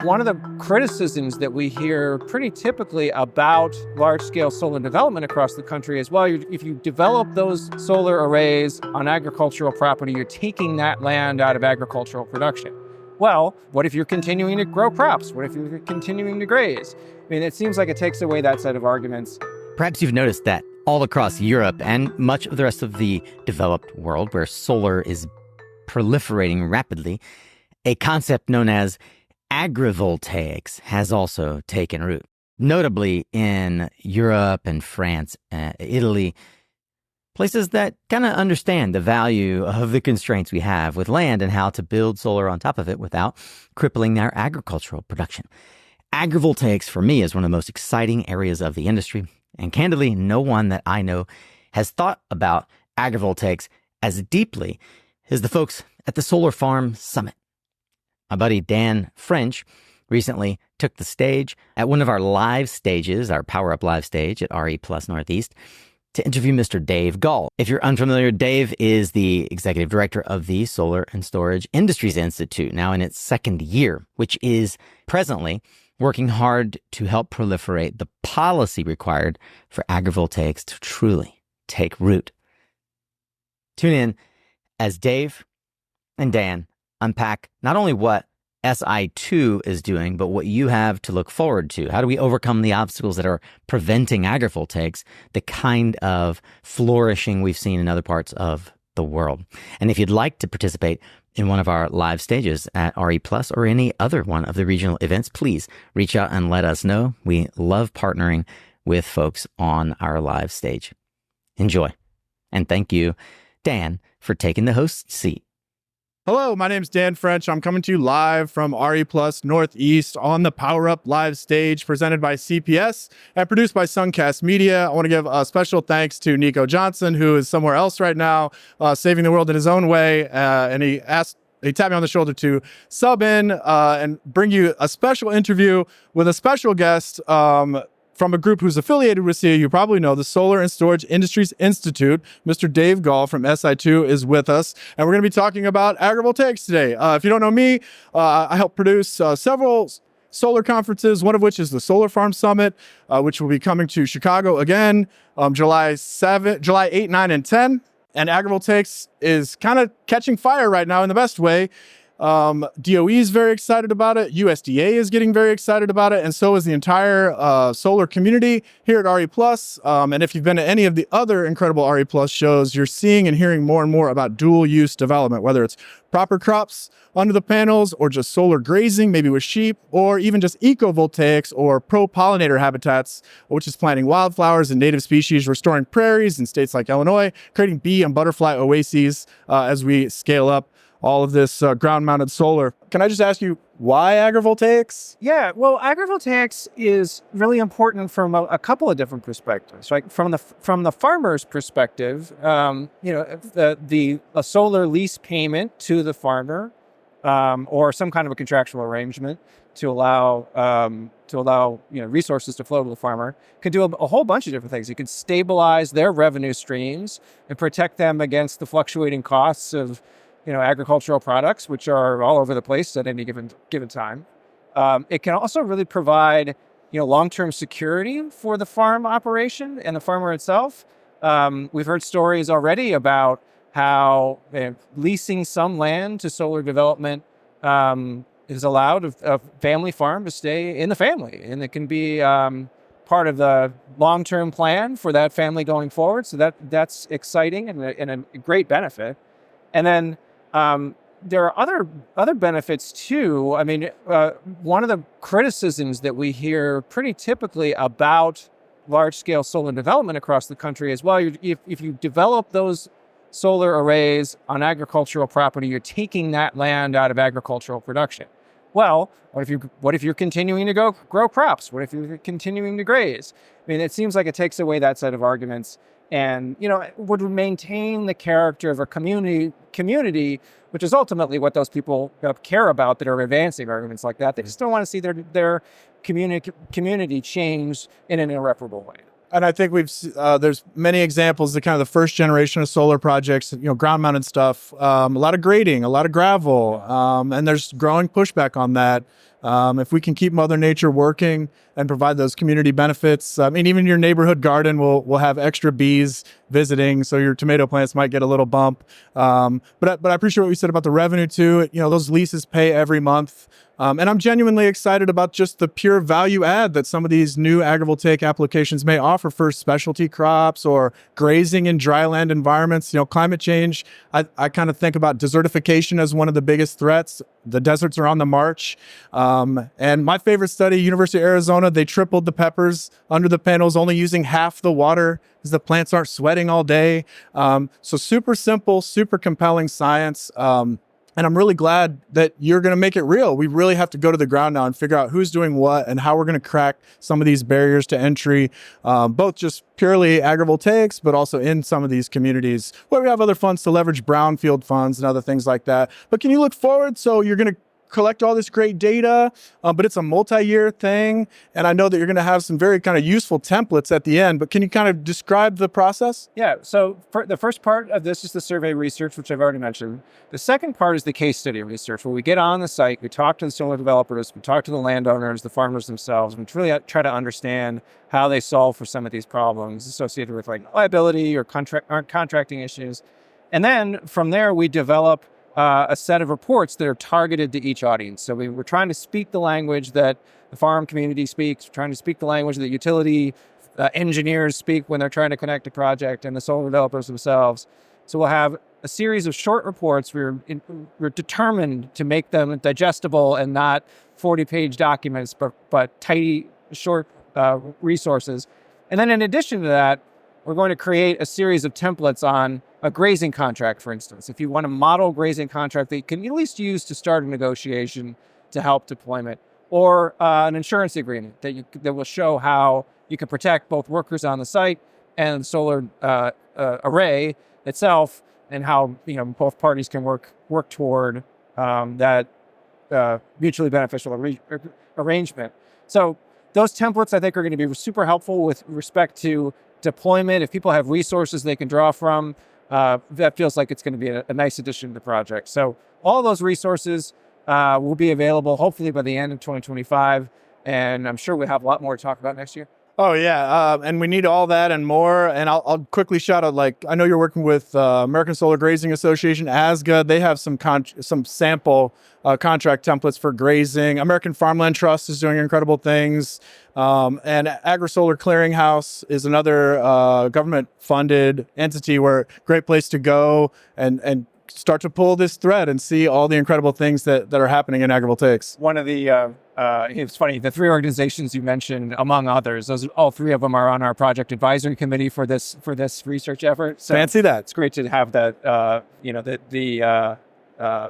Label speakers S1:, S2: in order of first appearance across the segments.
S1: One of the criticisms that we hear pretty typically about large-scale solar development across the country is, well, if you develop those solar arrays on agricultural property, you're taking that land out of agricultural production. Well, what if you're continuing to grow crops? What if you're continuing to graze? I mean, it seems like it takes away that set of arguments.
S2: Perhaps you've noticed that all across Europe and much of the rest of the developed world, where solar is proliferating rapidly, a concept known as agrivoltaics has also taken root. Notably in Europe and France, Italy, places that kind of understand the value of the constraints we have with land and how to build solar on top of it without crippling our agricultural production. Agrivoltaics, for me, is one of the most exciting areas of the industry. And candidly, no one that I know has thought about agrivoltaics as deeply as the folks at the Solar Farm Summit. My buddy Dan French recently took the stage at one of our live stages, our Power Up Live stage at RE Plus Northeast, to interview Mr. Dave Gahl. If you're unfamiliar, Dave is the executive director of the Solar and Storage Industries Institute, now in its second year, which is presently working hard to help proliferate the policy required for agrivoltaics to truly take root. Tune in as Dave and Dan unpack not only what SI2 is doing, but what you have to look forward to. How do we overcome the obstacles that are preventing agrivoltaics, the kind of flourishing we've seen in other parts of the world? And if you'd like to participate in one of our live stages at RE Plus or any other one of the regional events, please reach out and let us know. We love partnering with folks on our live stage. Enjoy. And thank you, Dan, for taking the host seat.
S3: Hello, my name is Dan French. I'm coming to you live from RE Plus Northeast on the Power Up Live stage presented by CPS and produced by Suncast Media. I want to give a special thanks to Nico Johnson, who is somewhere else right now, saving the world in his own way. And he tapped me on the shoulder to sub in and bring you a special interview with a special guest from a group who's affiliated with CAU. You probably know the Solar and Storage Industries Institute. Mr. Dave Gahl from SI2 is with us, and we're going to be talking about agrivoltaics today. If you don't know me, I help produce several solar conferences, one of which is the Solar Farm Summit, which will be coming to Chicago again, July 8, 9, and 10. And agrivoltaics is kind of catching fire right now in the best way. DOE is very excited about it. USDA is getting very excited about it. And so is the entire solar community here at RE Plus. And if you've been to any of the other incredible RE Plus shows, you're seeing and hearing more and more about dual use development, whether it's proper crops under the panels or just solar grazing, maybe with sheep, or even just ecovoltaics or pro-pollinator habitats, which is planting wildflowers and native species, restoring prairies in states like Illinois, creating bee and butterfly oases as we scale up all of this ground-mounted solar. Can I just ask you, why agrivoltaics?
S1: Yeah, well, agrivoltaics is really important from a couple of different perspectives. Right, from the farmer's perspective, a solar lease payment to the farmer, or some kind of a contractual arrangement to allow resources to flow to the farmer, could do a whole bunch of different things. It could stabilize their revenue streams and protect them against the fluctuating costs of agricultural products, which are all over the place at any given time. It can also really provide, long-term security for the farm operation and the farmer itself. We've heard stories already about how leasing some land to solar development is allowed a family farm to stay in the family, and it can be part of the long-term plan for that family going forward. So that's exciting and a great benefit. And then there are other benefits too. I mean, one of the criticisms that we hear pretty typically about large-scale solar development across the country is, well, if you develop those solar arrays on agricultural property, you're taking that land out of agricultural production. Well, what if you're continuing to grow crops? What if you're continuing to graze? I mean, it seems like it takes away that set of arguments and, would maintain the character of a community, which is ultimately what those people care about that are advancing arguments like that. They just don't want to see their community change in an irreparable way.
S3: And I think there's many examples of kind of the first generation of solar projects, ground mounted stuff, a lot of grading, a lot of gravel, and there's growing pushback on that. If we can keep Mother Nature working and provide those community benefits, I mean, even your neighborhood garden will have extra bees visiting, so your tomato plants might get a little bump. But I appreciate what you said about the revenue too. Those leases pay every month. And I'm genuinely excited about just the pure value add that some of these new agrivoltaic applications may offer for specialty crops or grazing in dryland environments. Climate change, I kind of think about desertification as one of the biggest threats. The deserts are on the march. And my favorite study, University of Arizona, they tripled the peppers under the panels, only using half the water because the plants aren't sweating all day. So super simple, super compelling science. And I'm really glad that you're going to make it real. We really have to go to the ground now and figure out who's doing what and how we're going to crack some of these barriers to entry, both just purely agrivoltaics, but also in some of these communities where we have other funds to leverage brownfield funds and other things like that. But can you look forward? So you're going to collect all this great data, but it's a multi-year thing. And I know that you're going to have some very kind of useful templates at the end, but can you kind of describe the process?
S1: Yeah, so the first part of this is the survey research, which I've already mentioned. The second part is the case study research, where we get on the site, we talk to the solar developers, we talk to the landowners, the farmers themselves, and really try to understand how they solve for some of these problems associated with like liability or contracting issues. And then from there, we develop a set of reports that are targeted to each audience. So we're trying to speak the language that the farm community speaks, we're trying to speak the language that utility engineers speak when they're trying to connect a project, and the solar developers themselves. So we'll have a series of short reports. We're determined to make them digestible and not 40-page documents, but tidy, short resources. And then in addition to that, we're going to create a series of templates on a grazing contract, for instance. If you want a model grazing contract that you can at least use to start a negotiation to help deployment, or an insurance agreement that will show how you can protect both workers on the site and the solar array itself, and how both parties can work toward that mutually beneficial arrangement. So those templates, I think, are going to be super helpful with respect to deployment. If people have resources they can draw from, that feels like it's going to be a nice addition to the project. So all those resources will be available hopefully by the end of 2025, and I'm sure we'll have a lot more to talk about next year.
S3: Oh yeah, and we need all that and more. And I'll quickly shout out, like, I know you're working with American Solar Grazing Association, ASGA. They have some sample contract templates for grazing. American Farmland Trust is doing incredible things. And AgriSolar Clearinghouse is another government-funded entity where great place to go and start to pull this thread and see all the incredible things that are happening in agrivoltaics.
S1: One of the, it's funny, the three organizations you mentioned, among others, all three of them are on our project advisory committee for this research effort. So
S3: fancy that.
S1: It's great to have that, the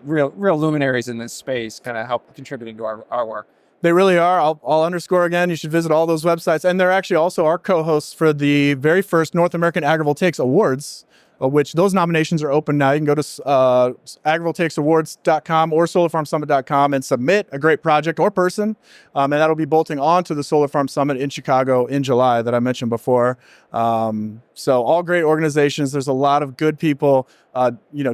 S1: real luminaries in this space kind of help contributing to our work.
S3: They really are. I'll underscore again, you should visit all those websites. And they're actually also our co-hosts for the very first North American Agrivoltaics Awards, which those nominations are open now. You can go to agrivoltaicsawards.com or solarfarmsummit.com and submit a great project or person. And that'll be bolting on to the Solar Farm Summit in Chicago in July that I mentioned before. So all great organizations. There's a lot of good people,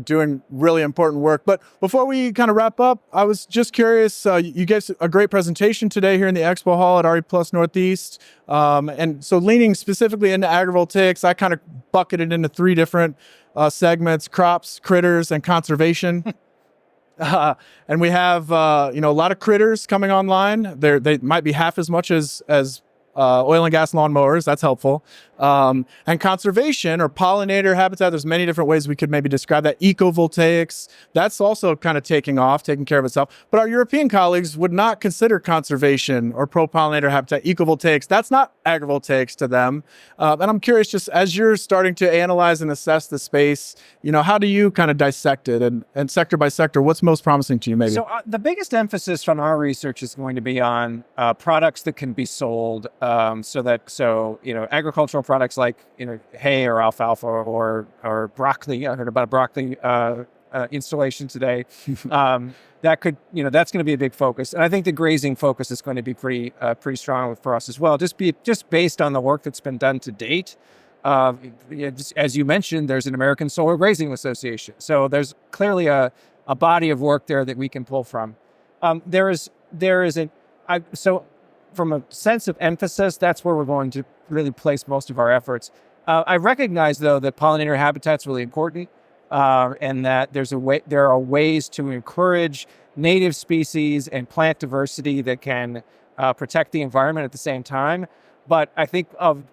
S3: doing really important work. But before we kind of wrap up, I was just curious, you gave a great presentation today here in the Expo Hall at RE Plus Northeast. And so leaning specifically into agrivoltaics, I kind of bucketed into three different segments: crops, critters, and conservation. And we have, a lot of critters coming online. They might be half as much as oil and gas lawnmowers. That's helpful. And conservation or pollinator habitat, there's many different ways we could maybe describe that. Ecovoltaics, that's also kind of taking care of itself. But our European colleagues would not consider conservation or pro-pollinator habitat ecovoltaics. That's not agrivoltaics to them. And I'm curious, just as you're starting to analyze and assess the space, how do you kind of dissect it, and sector by sector, what's most promising to you maybe?
S1: So the biggest emphasis from our research is going to be on products that can be sold, so agricultural products like hay or alfalfa or broccoli. I heard about a broccoli installation today. That's going to be a big focus, and I think the grazing focus is going to be pretty strong for us as well. Just based on the work that's been done to date. Just as you mentioned, there's an American Solar Grazing Association, so there's clearly a body of work there that we can pull from. There is there is so from a sense of emphasis, that's where we're going to really place most of our efforts. I recognize, though, that pollinator habitat's really important, and that there are ways to encourage native species and plant diversity that can protect the environment at the same time. But I think of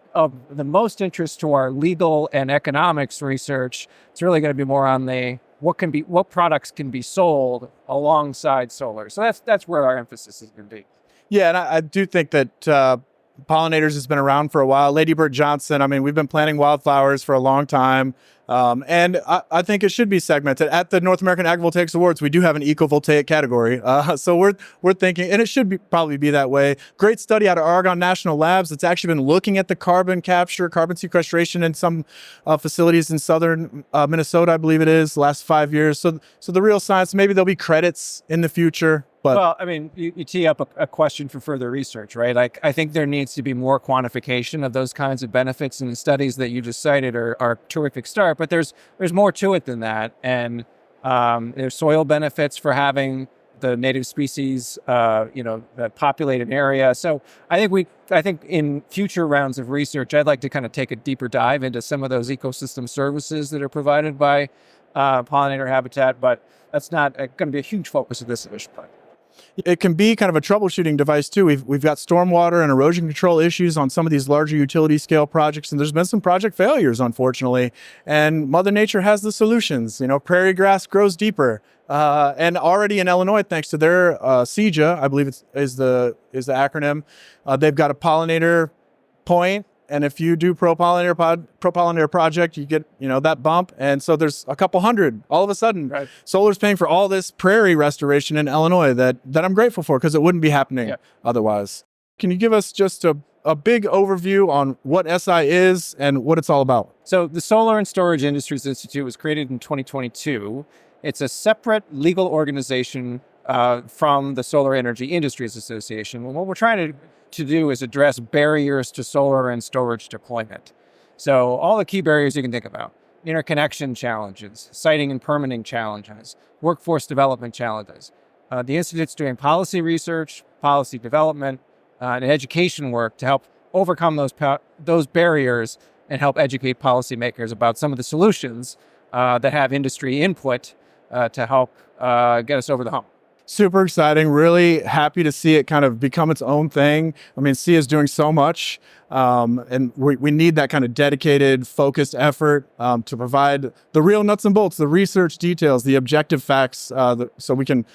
S1: the most interest to our legal and economics research, it's really going to be more on what products can be sold alongside solar. So that's where our emphasis is going to be.
S3: Yeah, and I do think that pollinators has been around for a while. Lady Bird Johnson, I mean, we've been planting wildflowers for a long time. And I think it should be segmented. At the North American Agrivoltaics Awards, we do have an ecovoltaic category. So we're thinking, and it should probably be that way. Great study out of Oregon National Labs that's actually been looking at the carbon capture, carbon sequestration in some facilities in southern Minnesota, I believe it is, the last 5 years. So the real science, maybe there'll be credits in the future. But,
S1: well, I mean, you tee up a question for further research, right? Like, I think there needs to be more quantification of those kinds of benefits, and the studies that you just cited are a terrific start. But there's more to it than that, and there's soil benefits for having the native species, that populated area. So I think in future rounds of research, I'd like to kind of take a deeper dive into some of those ecosystem services that are provided by pollinator habitat. But that's not going to be a huge focus of this initiative.
S3: it can be kind of a troubleshooting device too. We've got stormwater and erosion control issues on some of these larger utility scale projects, and there's been some project failures, unfortunately. And Mother Nature has the solutions. You know, prairie grass grows deeper, and already in Illinois, thanks to their CEJA, I believe is the acronym, they've got a pollinator point. And if you do pro pollinator project, you get, that bump. And so there's a couple hundred all of a sudden.
S1: Right.
S3: Solar's paying for all this prairie restoration in Illinois that I'm grateful for, because it wouldn't be happening otherwise. Can you give us just a big overview on what SI is and what it's all about?
S1: So the Solar and Storage Industries Institute was created in 2022. It's a separate legal organization from the Solar Energy Industries Association. And what we're trying to do is address barriers to solar and storage deployment. So all the key barriers you can think about: interconnection challenges, siting and permitting challenges, workforce development challenges. The Institute's doing policy research, policy development, and education work to help overcome those barriers and help educate policymakers about some of the solutions that have industry input to help get us over the hump.
S3: Super exciting. Really happy to see it kind of become its own thing. I mean, SIA is doing so much, and we need that kind of dedicated, focused effort to provide the real nuts and bolts, the research details, the objective facts, so we can,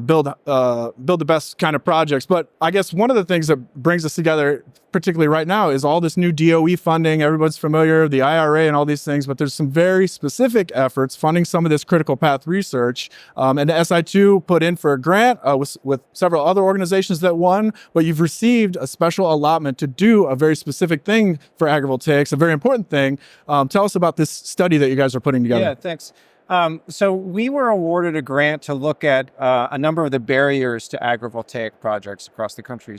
S3: build the best kind of projects. But I guess one of the things that brings us together, particularly right now, is all this new DOE funding. Everyone's familiar, the IRA and all these things, but there's some very specific efforts funding some of this critical path research. And the SI2 put in for a grant with several other organizations that won, but you've received a special allotment to do a very specific thing for agrivoltaics, a very important thing. Tell us about this study that you guys are putting together.
S1: Yeah, thanks. So we were awarded a grant to look at a number of the barriers to agrivoltaic projects across the country.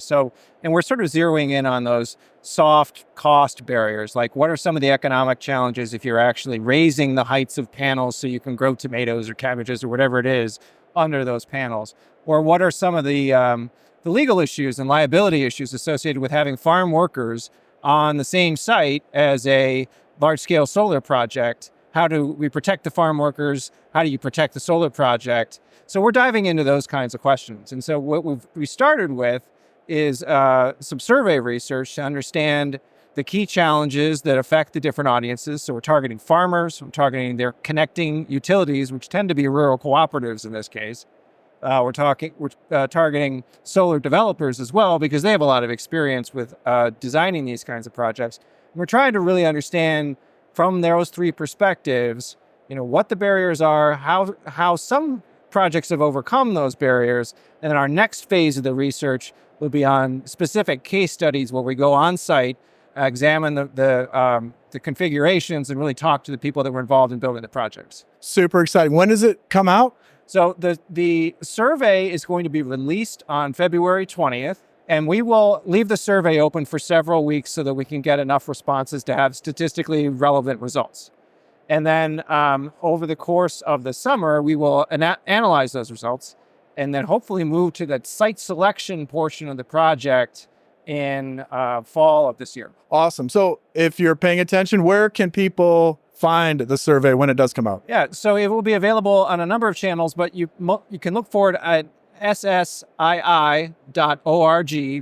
S1: And we're sort of zeroing in on those soft cost barriers, like what are some of the economic challenges if you're actually raising the heights of panels so you can grow tomatoes or cabbages or whatever it is under those panels? Or what are some of the legal issues and liability issues associated with having farm workers on the same site as a large-scale solar project? How do we protect the farm workers? How do you protect the solar project? So we're diving into those kinds of questions. And so what we started with is some survey research to understand the key challenges that affect the different audiences. So we're targeting farmers, we're targeting their connecting utilities, which tend to be rural cooperatives in this case. We're targeting solar developers as well, because they have a lot of experience with designing these kinds of projects. And we're trying to really understand from those three perspectives, what the barriers are, how some projects have overcome those barriers. And then our next phase of the research will be on specific case studies where we go on site, examine the configurations, and really talk to the people that were involved in building the projects.
S3: Super exciting. When does it come out?
S1: So the survey is going to be released on February 20th. And we will leave the survey open for several weeks so that we can get enough responses to have statistically relevant results. And then over the course of the summer, we will analyze those results and then hopefully move to that site selection portion of the project in fall of this year.
S3: Awesome. So if you're paying attention, where can people find the survey when it does come out?
S1: Yeah, so it will be available on a number of channels, but you can look for it at ssii.org.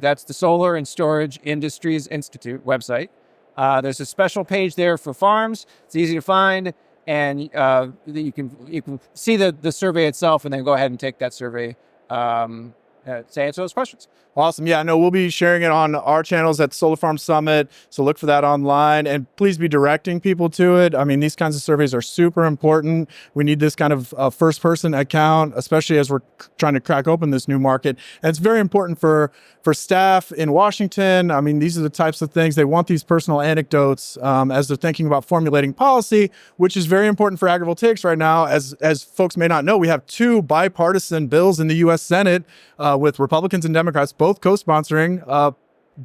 S1: That's the Solar and Storage Industries Institute website. There's a special page there for farms. It's easy to find, and you can see the survey itself, and then go ahead and take that survey to answer those questions.
S3: Awesome. Yeah, I know we'll be sharing it on our channels at Solar Farm Summit. So look for that online, and please be directing people to it. I mean, these kinds of surveys are super important. We need this kind of first person account, especially as we're trying to crack open this new market. And it's very important for staff in Washington. I mean, these are the types of things they want, these personal anecdotes as they're thinking about formulating policy, which is very important for agrivoltaics right now. As folks may not know, we have 2 bipartisan bills in the U.S. Senate with Republicans and Democrats both co-sponsoring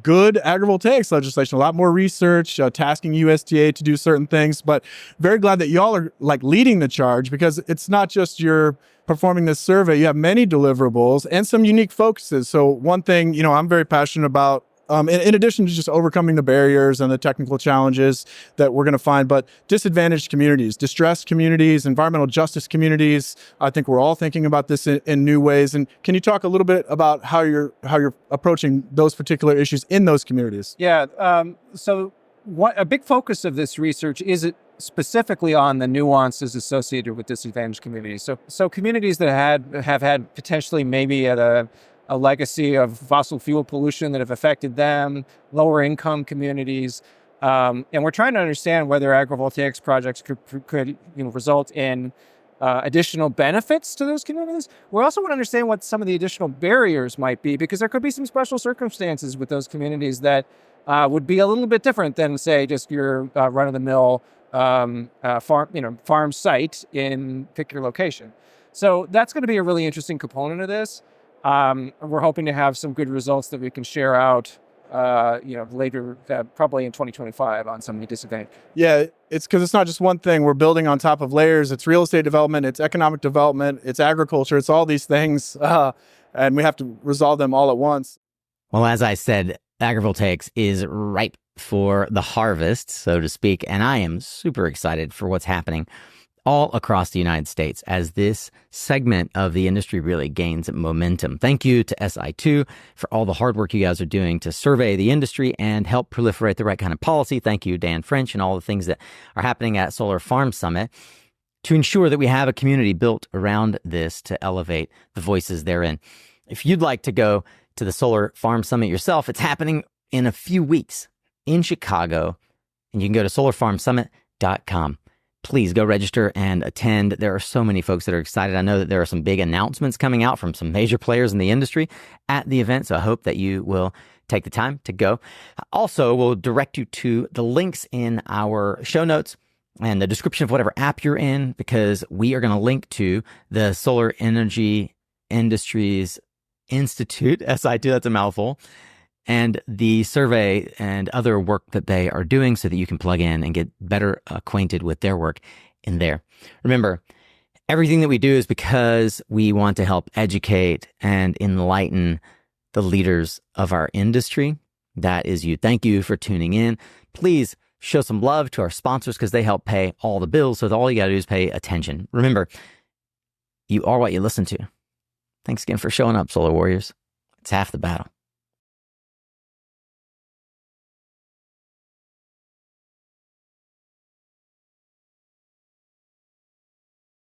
S3: good agrivoltaics legislation, a lot more research, tasking USDA to do certain things. But very glad that y'all are like leading the charge, because it's not just you're performing this survey. You have many deliverables and some unique focuses. So one thing, I'm very passionate about, in addition to just overcoming the barriers and the technical challenges that we're going to find, but disadvantaged communities, distressed communities, environmental justice communities. I think we're all thinking about this in new ways. And can you talk a little bit about how you're approaching those particular issues in those communities?
S1: Yeah. So a big focus of this research is specifically on the nuances associated with disadvantaged communities. So communities that have had potentially maybe at a legacy of fossil fuel pollution that have affected them, lower income communities. And we're trying to understand whether agrivoltaics projects could result in additional benefits to those communities. We also want to understand what some of the additional barriers might be, because there could be some special circumstances with those communities that would be a little bit different than, say, just your run-of-the-mill farm site in pick your location. So that's going to be a really interesting component of this. We're hoping to have some good results that we can share out, later, probably in 2025 on some of the disadvantages.
S3: Yeah, it's because it's not just one thing. We're building on top of layers. It's real estate development, it's economic development, it's agriculture, it's all these things, and we have to resolve them all at once.
S2: Well, as I said, agrivoltaics is ripe for the harvest, so to speak, and I am super excited for what's happening all across the United States as this segment of the industry really gains momentum. Thank you to SI2 for all the hard work you guys are doing to survey the industry and help proliferate the right kind of policy. Thank you, Dan French, and all the things that are happening at Solar Farm Summit to ensure that we have a community built around this to elevate the voices therein. If you'd like to go to the Solar Farm Summit yourself, it's happening in a few weeks in Chicago, and you can go to solarfarmsummit.com. Please go register and attend. There are so many folks that are excited. I know that there are some big announcements coming out from some major players in the industry at the event, so I hope that you will take the time to go. Also, we'll direct you to the links in our show notes and the description of whatever app you're in, because we are going to link to the Solar Energy Industries Institute, SI2, that's a mouthful, and the survey and other work that they are doing so that you can plug in and get better acquainted with their work in there. Remember, everything that we do is because we want to help educate and enlighten the leaders of our industry. That is you. Thank you for tuning in. Please show some love to our sponsors because they help pay all the bills. So all you got to do is pay attention. Remember, you are what you listen to. Thanks again for showing up, Solar Warriors. It's half the battle.